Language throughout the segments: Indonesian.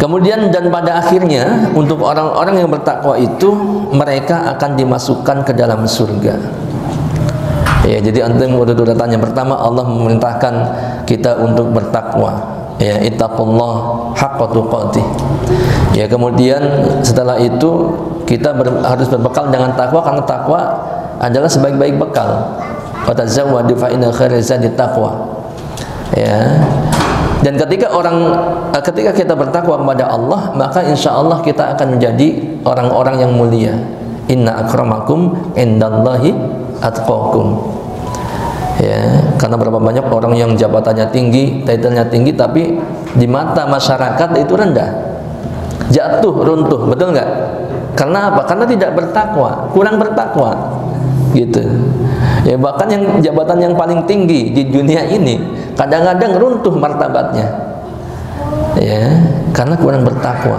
Kemudian dan pada akhirnya untuk orang-orang yang bertakwa itu mereka akan dimasukkan ke dalam surga. Ya, jadi antum udah tanya, pertama Allah memerintahkan kita untuk bertakwa. Ya, ittaqullah haqqa tuqatih. Ya, kemudian setelah itu kita harus berbekal dengan takwa, karena takwa adalah sebaik-baik bekal. Wa tazawwadu fa inna khairaz zadi taqwa. Ya. Dan ketika kita bertakwa kepada Allah, maka insya Allah kita akan menjadi orang-orang yang mulia. Inna akramakum indallahi atqakum. Ya, karena berapa banyak orang yang jabatannya tinggi, titlenya tinggi, tapi di mata masyarakat itu rendah, jatuh, runtuh, betul nggak? Karena apa? Karena tidak bertakwa, kurang bertakwa, gitu. Ya, bahkan yang jabatan yang paling tinggi di dunia ini kadang-kadang runtuh martabatnya, ya, karena kurang bertakwa,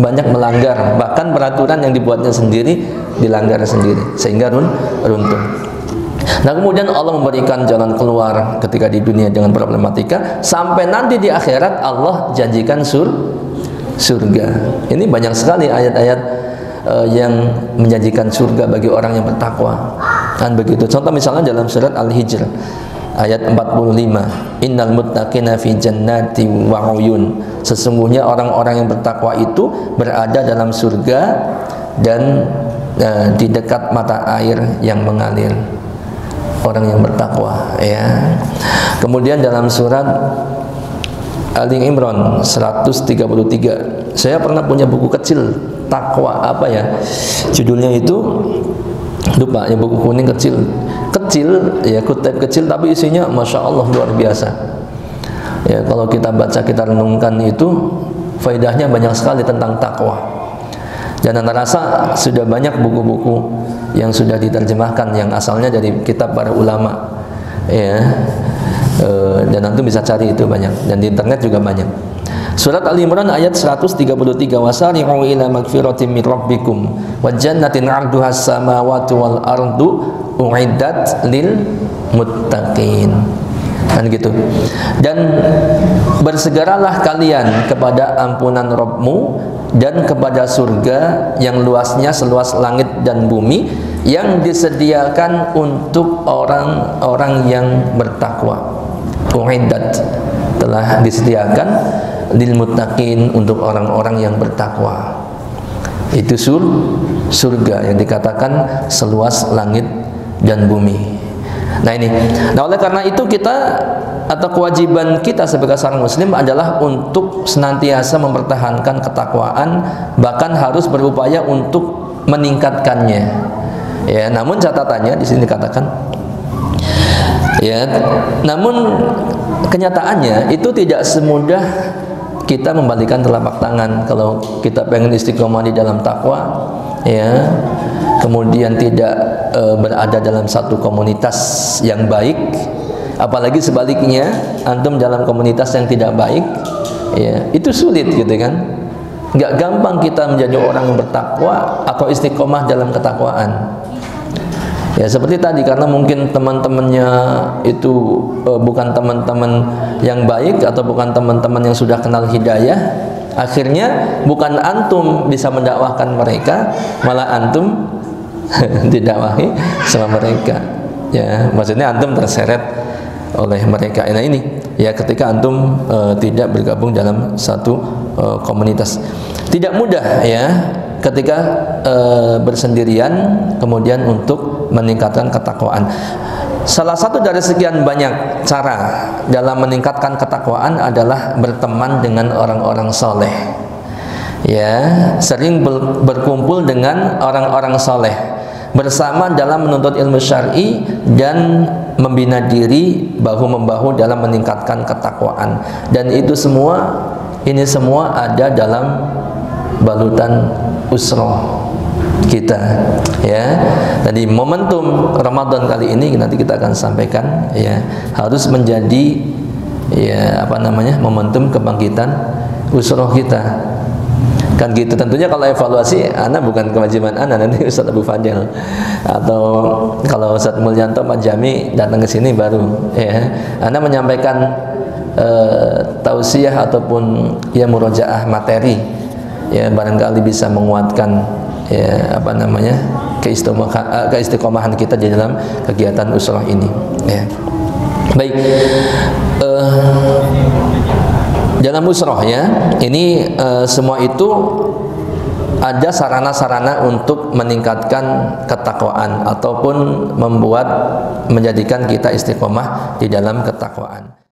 banyak melanggar, bahkan peraturan yang dibuatnya sendiri dilanggar sendiri, sehingga runtuh. Nah, kemudian Allah memberikan jalan keluar ketika di dunia dengan problematika, sampai nanti di akhirat Allah janjikan surga. Ini banyak sekali ayat-ayat yang menjanjikan surga bagi orang yang bertakwa. Kan begitu. Contoh misalnya dalam surat Al-Hijr ayat 45, innal muttaqina fi jannati wa uyun. Sesungguhnya orang-orang yang bertakwa itu berada dalam surga dan di dekat mata air yang mengalir. Orang yang bertakwa, ya. Kemudian dalam surat Ali Imran 133, saya pernah punya buku kecil takwa, apa ya judulnya itu, lupa ya, buku kuning kecil ya, kutip kecil, tapi isinya masya Allah luar biasa. Ya, kalau kita baca, kita renungkan itu, faedahnya banyak sekali tentang takwa. Dan anda rasa sudah banyak buku-buku yang sudah diterjemahkan yang asalnya dari kitab para ulama, ya. Dan antum bisa cari itu banyak, dan di internet juga banyak. Surat Al-Imran ayat 133, wasari'u ila magfiratin min rabbikum wa jannatin 'arduhas samawati wal ardu u'iddat lil muttaqin. Kan gitu. Dan bersegeralah kalian kepada ampunan Rabbmu dan kepada surga yang luasnya seluas langit dan bumi, yang disediakan untuk orang-orang yang bertakwa. U'iddat, telah disediakan lil muttaqin, untuk orang-orang yang bertakwa. Itu surga yang dikatakan seluas langit dan bumi. Nah ini, oleh karena itu kita, atau kewajiban kita sebagai seorang muslim adalah untuk senantiasa mempertahankan ketakwaan, bahkan harus berupaya untuk meningkatkannya. Ya, namun catatannya di sini dikatakan, ya, namun kenyataannya itu tidak semudah kita membalikan telapak tangan. Kalau kita pengen istiqomah di dalam takwa, ya, kemudian tidak berada dalam satu komunitas yang baik, apalagi sebaliknya antum dalam komunitas yang tidak baik, ya, itu sulit, gitu kan. Nggak gampang kita menjadi orang yang bertakwa atau istiqomah dalam ketakwaan. Ya, seperti tadi, karena mungkin teman-temannya itu bukan teman-teman yang baik, atau bukan teman-teman yang sudah kenal hidayah, akhirnya bukan antum bisa mendakwahkan mereka, malah antum didakwahi sama mereka. Ya, maksudnya antum terseret oleh mereka. Nah ini, ya, ketika antum tidak bergabung dalam satu komunitas, tidak mudah, ya, ketika bersendirian kemudian untuk meningkatkan ketakwaan. Salah satu dari sekian banyak cara dalam meningkatkan ketakwaan adalah berteman dengan orang-orang soleh. Ya, sering berkumpul dengan orang-orang soleh, bersama dalam menuntut ilmu syar'i dan membina diri bahu-membahu dalam meningkatkan ketakwaan. Dan itu semua, ini semua ada dalam balutan usroh kita, ya. Jadi momentum Ramadan kali ini nanti kita akan sampaikan, ya, harus menjadi, ya, apa namanya, momentum kebangkitan usroh kita. Kan gitu. Tentunya kalau evaluasi, ana bukan kewajiban ana, nanti Ustaz Abu Fadil atau kalau Ustaz Mulyanto Pak Jami datang ke sini baru, ya, ana menyampaikan tausiah ataupun ya murojaah materi, ya barangkali bisa menguatkan ya apa namanya keistiqomahan kita di dalam kegiatan usrah ini. Ya. Baik, dalam usrah ya ini semua itu ada sarana-sarana untuk meningkatkan ketakwaan ataupun menjadikan kita istiqomah di dalam ketakwaan.